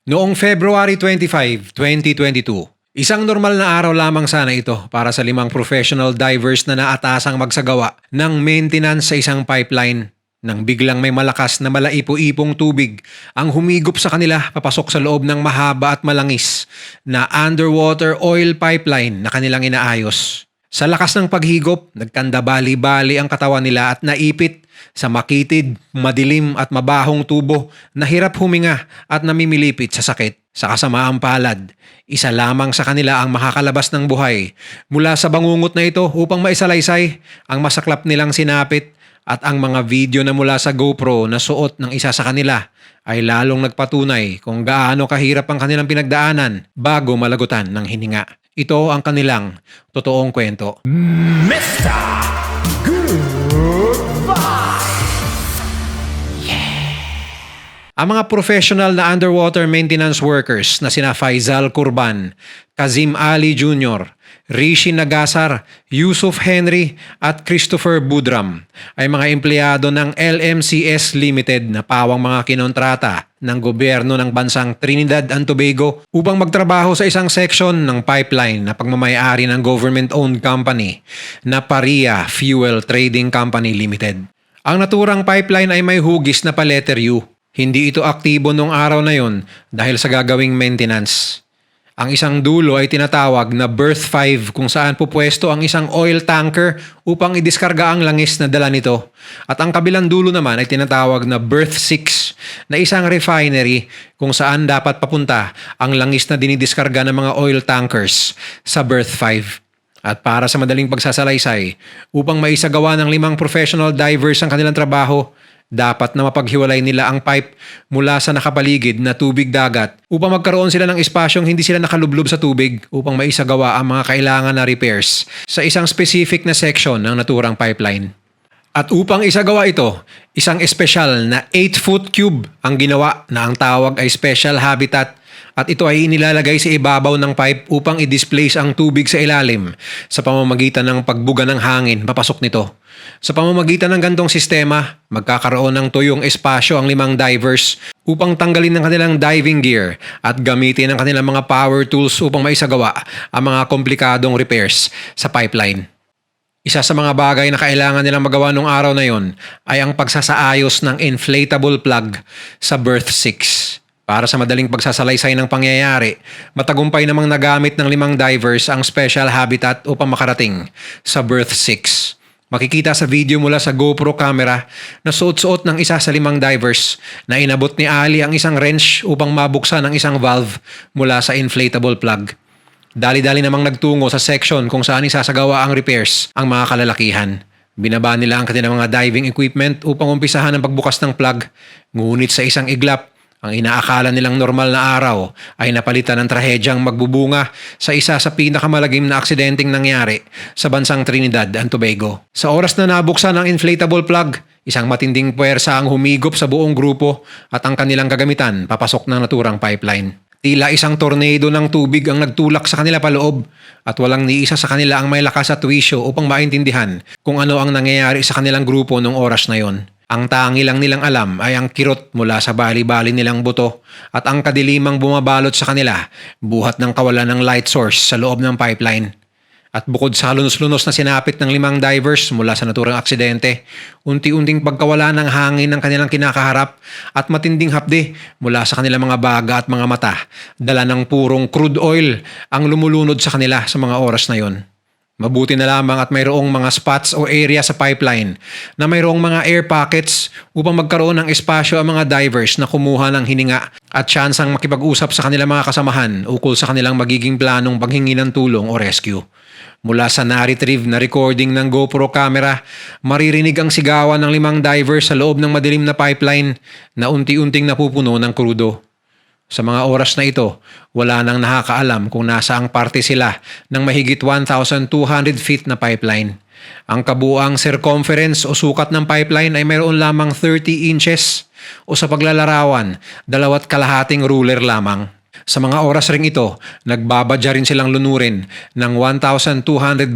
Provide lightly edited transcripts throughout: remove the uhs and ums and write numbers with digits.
Noong February 25, 2022, isang normal na araw lamang sana ito para sa 5 professional divers na naatasang magsagawa ng maintenance sa isang pipeline nang biglang may malakas na malaipo-ipong tubig ang humigop sa kanila papasok sa loob ng mahaba at malangis na underwater oil pipeline na kanilang inaayos. Sa lakas ng paghigop, nagkanda bali-bali ang katawan nila at naipit sa makitid, madilim at mabahong tubo na hirap huminga at namimilipit sa sakit. Sa kasamaang palad, isa lamang sa kanila ang makakalabas ng buhay mula sa bangungot na ito upang maisalaysay ang masaklap nilang sinapit, at ang mga video na mula sa GoPro na suot ng isa sa kanila ay lalong nagpatunay kung gaano kahirap ang kanilang pinagdaanan bago malagutan ng hininga. Ito ang kanilang totoong kwento. Mr. Goodbye! Ang mga professional na underwater maintenance workers na sina Faisal Kurban, Kazim Ali Jr., Rishi Nagasar, Yusuf Henry at Christopher Budram ay mga empleyado ng LMCS Limited na pawang mga kinontrata ng gobyerno ng bansang Trinidad and Tobago upang magtrabaho sa isang section ng pipeline na pagmamayari ng government-owned company na Paria Fuel Trading Company Limited. Ang naturang pipeline ay may hugis na pa letter U. Hindi ito aktibo noong araw na yon dahil sa gagawing maintenance. Ang isang dulo ay tinatawag na berth 5 kung saan pupwesto ang isang oil tanker upang idiskarga ang langis na dala nito. At ang kabilang dulo naman ay tinatawag na berth 6 na isang refinery kung saan dapat papunta ang langis na dinidiskarga ng mga oil tankers sa berth 5. At para sa madaling pagsasalaysay, upang maisagawa ng 5 professional divers ang kanilang trabaho, dapat na mapaghiwalay nila ang pipe mula sa nakapaligid na tubig dagat upang magkaroon sila ng espasyong hindi sila nakalublob sa tubig upang maisagawa ang mga kailangan na repairs sa isang specific na section ng naturang pipeline. At upang isagawa ito, isang espesyal na 8-foot cube ang ginawa na ang tawag ay special habitat, at ito ay inilalagay sa ibabaw ng pipe upang i-displace ang tubig sa ilalim sa pamamagitan ng pagbuga ng hangin papasok nito. Sa pamamagitan ng gantong sistema, magkakaroon ng tuyong espasyo ang 5 divers upang tanggalin ng kanilang diving gear at gamitin ang kanilang mga power tools upang maisagawa ang mga komplikadong repairs sa pipeline. Isa sa mga bagay na kailangan nilang magawa nung araw na yon ay ang pagsasaayos ng inflatable plug sa berth 6. Para sa madaling pagsasalaysay ng pangyayari, matagumpay namang nagamit ng 5 divers ang special habitat upang makarating sa berth 6. Makikita sa video mula sa GoPro camera na suot-suot ng isa sa 5 divers na inabot ni Ali ang isang wrench upang mabuksan ang isang valve mula sa inflatable plug. Dali-dali namang nagtungo sa section kung saan isasagawa ang repairs ang mga kalalakihan. Binaba nila ang kanilang mga diving equipment upang umpisahan ang pagbukas ng plug, ngunit sa isang iglap, ang inaakala nilang normal na araw ay napalitan ng trahedyang magbubunga sa isa sa pinakamalagim na aksidenteng nangyari sa bansang Trinidad and Tobago. Sa oras na nabuksan ang inflatable plug, isang matinding puwersa ang humigop sa buong grupo at ang kanilang kagamitan papasok ng naturang pipeline. Tila isang tornado ng tubig ang nagtulak sa kanila paloob at walang ni isa sa kanila ang may lakas at wisyo upang maintindihan kung ano ang nangyayari sa kanilang grupo noong oras na yon. Ang tangi lang nilang alam ay ang kirot mula sa bali-bali nilang buto at ang kadilimang bumabalot sa kanila buhat ng kawalan ng light source sa loob ng pipeline. At bukod sa lunos-lunos na sinapit ng 5 divers mula sa naturang aksidente, unti-unting pagkawala ng hangin ng kanilang kinakaharap at matinding hapde mula sa kanilang mga baga at mga mata, dala ng purong crude oil ang lumulunod sa kanila sa mga oras na yon. Mabuti na lamang at mayroong mga spots o area sa pipeline na mayroong mga air pockets upang magkaroon ng espasyo ang mga divers na kumuha ng hininga at tsansang makipag-usap sa kanilang mga kasamahan ukol sa kanilang magiging planong paghingi ng tulong o rescue. Mula sa na-retrieve na recording ng GoPro camera, maririnig ang sigawan ng 5 divers sa loob ng madilim na pipeline na unti-unting napupuno ng krudo. Sa mga oras na ito, wala nang nakakaalam kung nasaang parte sila ng mahigit 1,200 feet na pipeline. Ang kabuuang circumference o sukat ng pipeline ay mayroon lamang 30 inches o sa paglalarawan, 2.5 ruler lamang. Sa mga oras ring ito, nagbabadya rin silang lunurin ng 1,200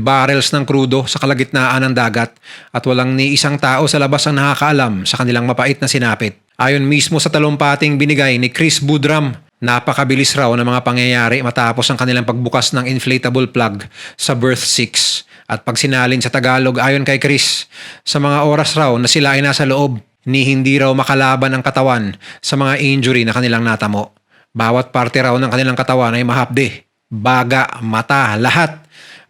barrels ng krudo sa kalagitnaan ng dagat at walang ni isang tao sa labas ang nakakaalam sa kanilang mapait na sinapit. Ayon mismo sa talumpating binigay ni Chris Budram, Napakabilis raw ng mga pangyayari matapos ang kanilang pagbukas ng inflatable plug sa Berth 6. At pag sinalin sa Tagalog ayon kay Chris, sa mga oras raw na sila ay nasa loob, ni hindi raw makalaban ang katawan sa mga injury na kanilang natamo. Bawat parte raw ng kanilang katawan ay mahapde, baga, mata, lahat.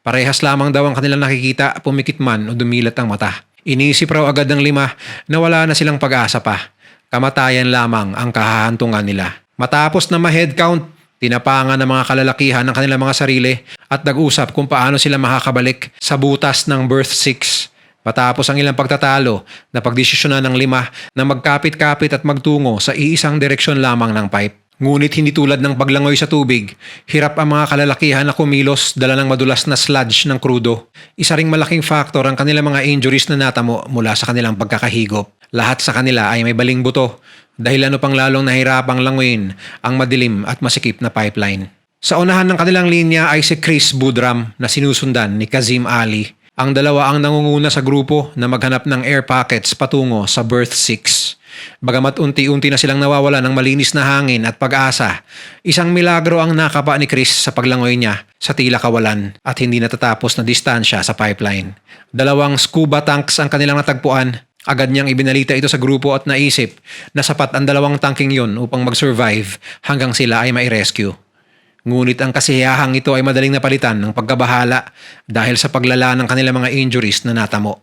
Parehas lamang daw ang kanilang nakikita, pumikit man o dumilat ang mata. Inisip raw agad ng 5 na wala na silang pag-asa pa. Kamatayan lamang ang kahahantungan nila. Matapos na ma-head count, tinapangan ng mga kalalakihan ng kanilang mga sarili at nag-usap kung paano sila makakabalik sa butas ng Berth 6. Matapos ang ilang pagtatalo, napagdesisyonan ng 5 na magkapit-kapit at magtungo sa iisang direksyon lamang ng pipe. Ngunit hindi tulad ng paglangoy sa tubig, hirap ang mga kalalakihan na kumilos dala ng madulas na sludge ng krudo. Isa ring malaking factor ang kanilang mga injuries na natamo mula sa kanilang pagkakahigop. Lahat sa kanila ay may baling buto dahil ano pang lalong nahirapang languyin ang madilim at masikip na pipeline. Sa unahan ng kanilang linya ay si Chris Budram na sinusundan ni Kazim Ali. Ang dalawa ang nangunguna sa grupo na maghanap ng air pockets patungo sa Berth 6. Bagamat unti-unti na silang nawawala ng malinis na hangin at pag-asa, isang milagro ang nakapa ni Chris sa paglangoy niya sa tila kawalan at hindi natatapos na distansya sa pipeline. 2 scuba tanks ang kanilang natagpuan. Agad niyang ibinalita ito sa grupo at naisip na sapat ang 2 tangking yun upang mag-survive hanggang sila ay mai-rescue. Ngunit ang kasiyahang ito ay madaling napalitan ng pagkabahala dahil sa paglala ng kanilang mga injuries na natamo.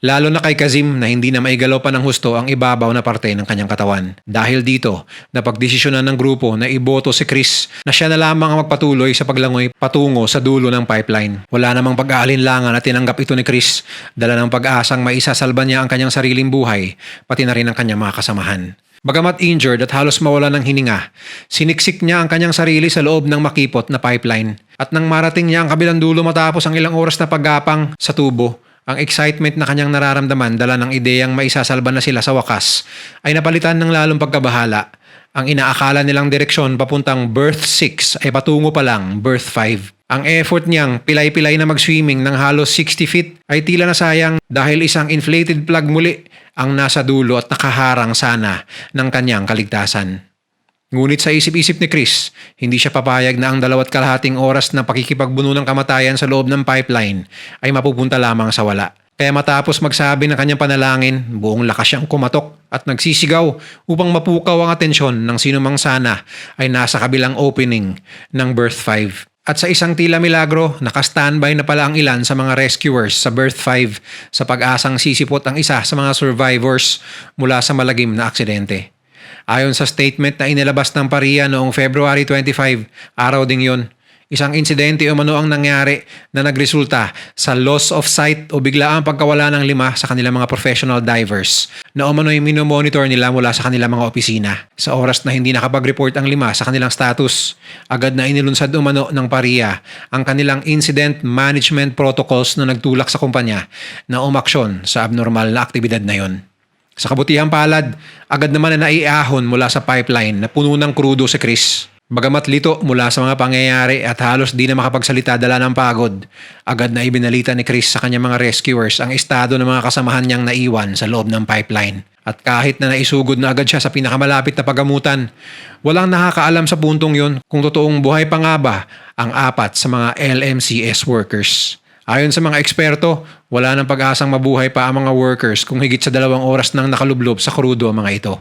Lalo na kay Kazim na hindi na maigalaw pa ng husto ang ibabaw na parte ng kanyang katawan. Dahil dito, napagdesisyonan ng grupo na iboto si Chris na siya na lamang ang magpatuloy sa paglangoy patungo sa dulo ng pipeline. Wala namang pag-aalinlangan at tinanggap ito ni Chris, dala ng pag-asang maisasalba niya ang kanyang sariling buhay, pati na rin ang kanyang mga kasamahan. Bagamat injured at halos mawala ng hininga, siniksik niya ang kanyang sarili sa loob ng makipot na pipeline. At nang marating niya ang kabilang dulo matapos ang ilang oras na paggapang sa tubo, ang excitement na kanyang nararamdaman dala ng ideyang maisasalba na sila sa wakas ay napalitan ng lalong pagkabahala. Ang inaakala nilang direksyon papuntang Berth 6 ay patungo pa lang Berth 5. Ang effort niyang pilay-pilay na mag-swimming ng halos 60 feet ay tila nasayang dahil isang inflated plug muli ang nasa dulo at nakaharang sana ng kanyang kaligtasan. Ngunit sa isip-isip ni Chris, hindi siya papayag na ang 2.5 oras na pakikipagbuno ng kamatayan sa loob ng pipeline ay mapupunta lamang sa wala. Kaya matapos magsabi ng kanyang panalangin, buong lakas siyang kumatok at nagsisigaw upang mapukaw ang atensyon ng sinumang sana ay nasa kabilang opening ng Berth 5. At sa isang tila milagro, naka-standby na pala ang ilan sa mga rescuers sa Berth 5 sa pag-asang sisipot ang isa sa mga survivors mula sa malagim na aksidente. Ayon sa statement na inilabas ng PARIA noong February 25, araw ding yon, isang insidente o mano ang nangyari na nagresulta sa loss of sight o biglaang pagkawala ng 5 sa kanilang mga professional divers na umano'y minomonitor nila mula sa kanilang mga opisina. Sa oras na hindi nakapag-report ang 5 sa kanilang status, agad na inilunsad umano ng PARIA ang kanilang incident management protocols na nagtulak sa kumpanya na umaksyon sa abnormal na aktibidad na yon. Sa kabutihang palad, agad naman na naiahon mula sa pipeline na puno ng krudo si Chris. Bagamat lito mula sa mga pangyayari at halos di na makapagsalita dala ng pagod, agad na ibinalita ni Chris sa kanyang mga rescuers ang estado ng mga kasamahan niyang naiwan sa loob ng pipeline. At kahit na naisugod na agad siya sa pinakamalapit na pagamutan, walang nakakaalam sa puntong yon kung totoong buhay pa nga ba ang 4 sa mga LMCS workers. Ayon sa mga eksperto, wala nang pag-asang mabuhay pa ang mga workers kung higit sa 2 oras nang nakalublob sa krudo ang mga ito.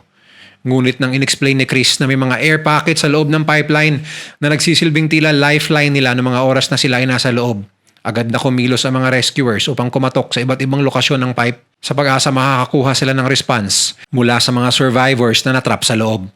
Ngunit nang inexplain ni Chris na may mga air pockets sa loob ng pipeline na nagsisilbing tila lifeline nila ng mga oras na sila ay nasa loob, agad na kumilos ang mga rescuers upang kumatok sa iba't ibang lokasyon ng pipe sa pag-asa makakakuha sila ng response mula sa mga survivors na natrap sa loob.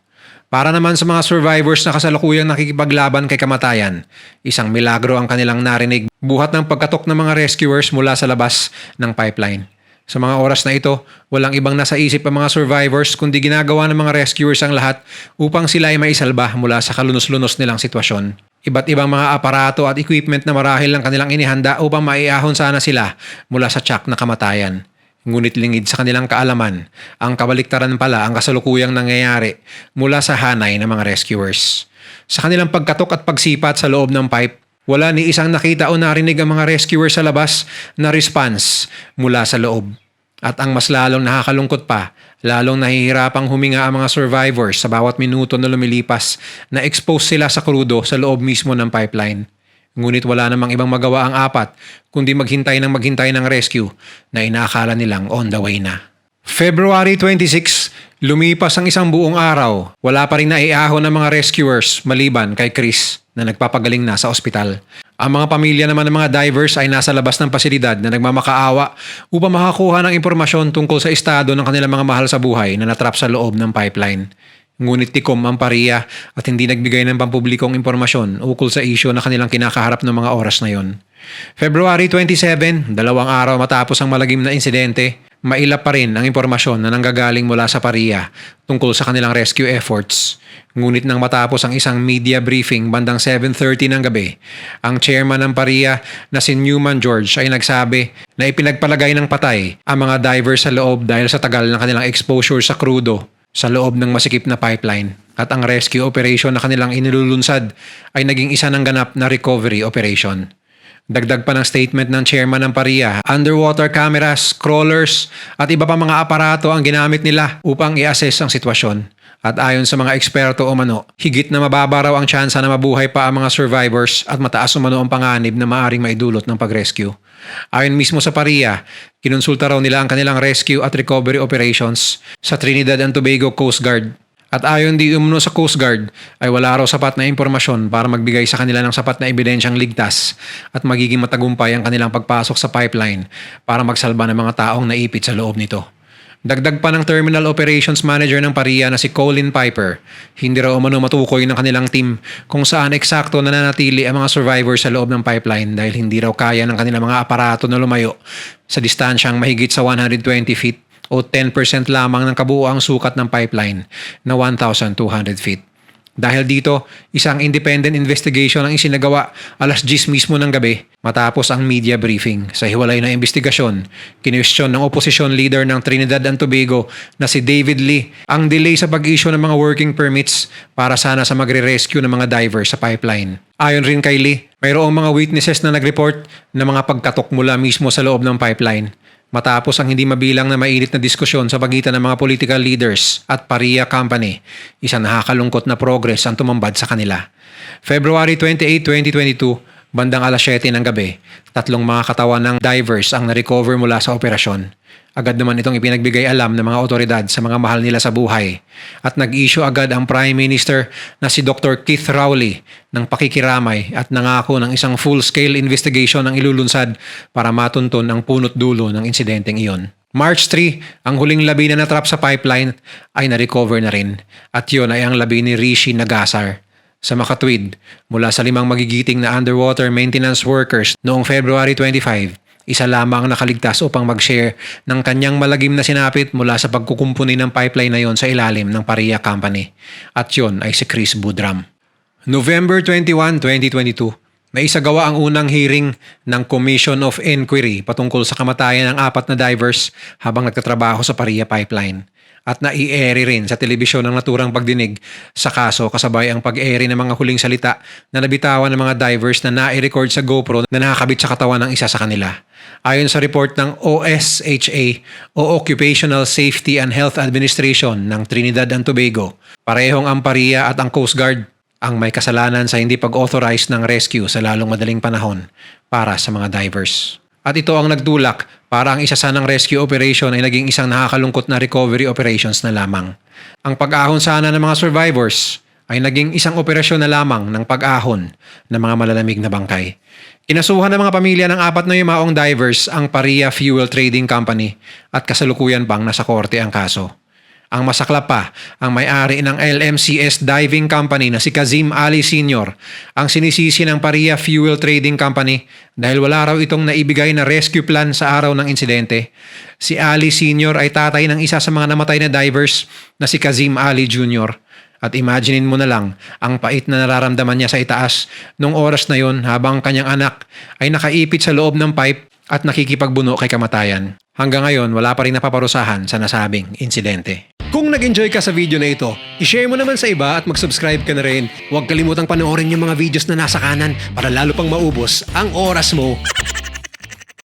Para naman sa mga survivors na kasalukuyang nakikipaglaban kay kamatayan, isang milagro ang kanilang narinig buhat ng pagkatok ng mga rescuers mula sa labas ng pipeline. Sa mga oras na ito, walang ibang nasa isip ang mga survivors kundi ginagawa ng mga rescuers ang lahat upang sila ay maisalba mula sa kalunos-lunos nilang sitwasyon. Iba't ibang mga aparato at equipment na marahil ang kanilang inihanda upang maiahon sana sila mula sa tiyak na kamatayan. Ngunit lingid sa kanilang kaalaman, ang kabaliktaran pala ang kasalukuyang nangyayari mula sa hanay ng mga rescuers. Sa kanilang pagkatok at pagsipat sa loob ng pipe, wala ni isang nakita o narinig ang mga rescuers sa labas na response mula sa loob. At ang mas lalong nakakalungkot pa Lalong nahihirapang huminga ang mga survivors sa bawat minuto na lumilipas na expose sila sa krudo sa loob mismo ng pipeline. Ngunit wala namang ibang magawa ang apat kundi maghintay ng rescue na inaakala nilang on the way na. February 26, lumipas ang isang buong araw. Wala pa rin naiahon ng mga rescuers maliban kay Chris na nagpapagaling na sa ospital. Ang mga pamilya naman ng mga divers ay nasa labas ng pasilidad na nagmamakaawa upang makakuha ng impormasyon tungkol sa estado ng kanilang mga mahal sa buhay na natrap sa loob ng pipeline. Ngunit tikom ang pariya at hindi nagbigay ng pampublikong impormasyon ukol sa isyu na kanilang kinakaharap ng mga oras na yon. February 27, 2 araw matapos ang malagim na insidente, mailap pa rin ang impormasyon na nanggagaling mula sa pariya tungkol sa kanilang rescue efforts. Ngunit nang matapos ang isang media briefing bandang 7:30 ng gabi, ang chairman ng pariya na si Newman George ay nagsabi na ipinagpalagay ng patay ang mga divers sa loob dahil sa tagal ng kanilang exposure sa krudo sa loob ng masikip na pipeline at ang rescue operation na kanilang inilulunsad ay naging isa ng ganap na recovery operation. Dagdag pa ng statement ng chairman ng pariya, underwater cameras, crawlers at iba pa mga aparato ang ginamit nila upang i-assess ang sitwasyon. At ayon sa mga eksperto umano, higit na mababa raw ang tsansa na mabuhay pa ang mga survivors at mataas umano ang panganib na maaring maidulot ng pag-rescue. Ayon mismo sa pariya, kinonsulta raw nila ang kanilang rescue at recovery operations sa Trinidad and Tobago Coast Guard. At ayon di umano sa Coast Guard ay wala raw sapat na impormasyon para magbigay sa kanila ng sapat na ebidensyang ligtas at magiging matagumpay ang kanilang pagpasok sa pipeline para magsalba ng mga taong naipit sa loob nito. Dagdag pa ng Terminal Operations Manager ng pariya na si Colin Piper, hindi raw umano matukoy ng kanilang team kung saan eksakto nananatili ang mga survivors sa loob ng pipeline dahil hindi raw kaya ng kanilang mga aparato na lumayo sa distansyang mahigit sa 120 feet o 10% lamang ng kabuuang sukat ng pipeline na 1,200 feet. Dahil dito, isang independent investigation ang isinagawa 10:00 mismo ng gabi matapos ang media briefing. Sa hiwalay na investigasyon, kinwestiyon ng opposition leader ng Trinidad and Tobago na si David Lee ang delay sa pag-issue ng mga working permits para sana sa magre-rescue ng mga divers sa pipeline. Ayon rin kay Lee, mayroong mga witnesses na nag-report na mga pagkatok mula mismo sa loob ng pipeline. Matapos ang hindi mabilang na mainit na diskusyon sa pagitan ng mga political leaders at Pariya Company, isang nakakalungkot na progress ang tumambad sa kanila. February 28, 2022, bandang 7:00 ng gabi, 3 mga katawan ng divers ang na-recover mula sa operasyon. Agad naman itong ipinagbigay alam ng mga otoridad sa mga mahal nila sa buhay at nag-issue agad ang Prime Minister na si Dr. Keith Rowley ng pakikiramay at nangako ng isang full-scale investigation ang ilulunsad para matunton ang punot dulo ng insidenteng iyon. March 3, ang huling labi na natrap sa pipeline ay na-recover na rin at yun ay ang labi ni Rishi Nagasar. Sa makatwid, mula sa 5 magigiting na underwater maintenance workers noong February 25, isa lamang ang nakaligtas upang mag-share ng kanyang malagim na sinapit mula sa pagkukumpuni ng pipeline na yon sa ilalim ng Pariya Company. At yon ay si Chris Budram. November 21, 2022, naisagawa ang unang hearing ng Commission of Inquiry patungkol sa kamatayan ng 4 na divers habang nagtatrabaho sa Pariya Pipeline. At nai-airy rin sa telebisyon ang naturang pagdinig sa kaso kasabay ang pag-airy ng mga huling salita na nabitawan ng mga divers na nai-record sa GoPro na nakakabit sa katawan ng isa sa kanila. Ayon sa report ng OSHA o Occupational Safety and Health Administration ng Trinidad and Tobago, parehong ang Pariya at ang Coast Guard ang may kasalanan sa hindi pag-authorize ng rescue sa lalong madaling panahon para sa mga divers. At ito ang nagtulak para ang isa sanang rescue operation ay naging isang nakakalungkot na recovery operations na lamang. Ang pag-ahon sana ng mga survivors ay naging isang operasyon na lamang ng pag-ahon ng mga malalamig na bangkay. Kinasuhan ng mga pamilya ng 4 na yumaong divers ang Pariya Fuel Trading Company at kasalukuyan pang nasa korte ang kaso. Ang masaklap pa, ang may-ari ng LMCS Diving Company na si Kazim Ali Sr. ang sinisisi ng Pariya Fuel Trading Company dahil wala raw itong naibigay na rescue plan sa araw ng insidente. Si Ali Sr. ay tatay ng isa sa mga namatay na divers na si Kazim Ali Jr. At imaginein mo na lang ang pait na nararamdaman niya sa itaas nung oras na yon habang kanyang anak ay nakaipit sa loob ng pipe at nakikipagbuno kay kamatayan. Hanggang ngayon, wala pa rin napaparusahan sa nasabing insidente. Kung nag-enjoy ka sa video na ito, i-share mo naman sa iba at mag-subscribe ka na rin. Huwag kalimutang panoorin yung mga videos na nasa kanan para lalo pang maubos ang oras mo.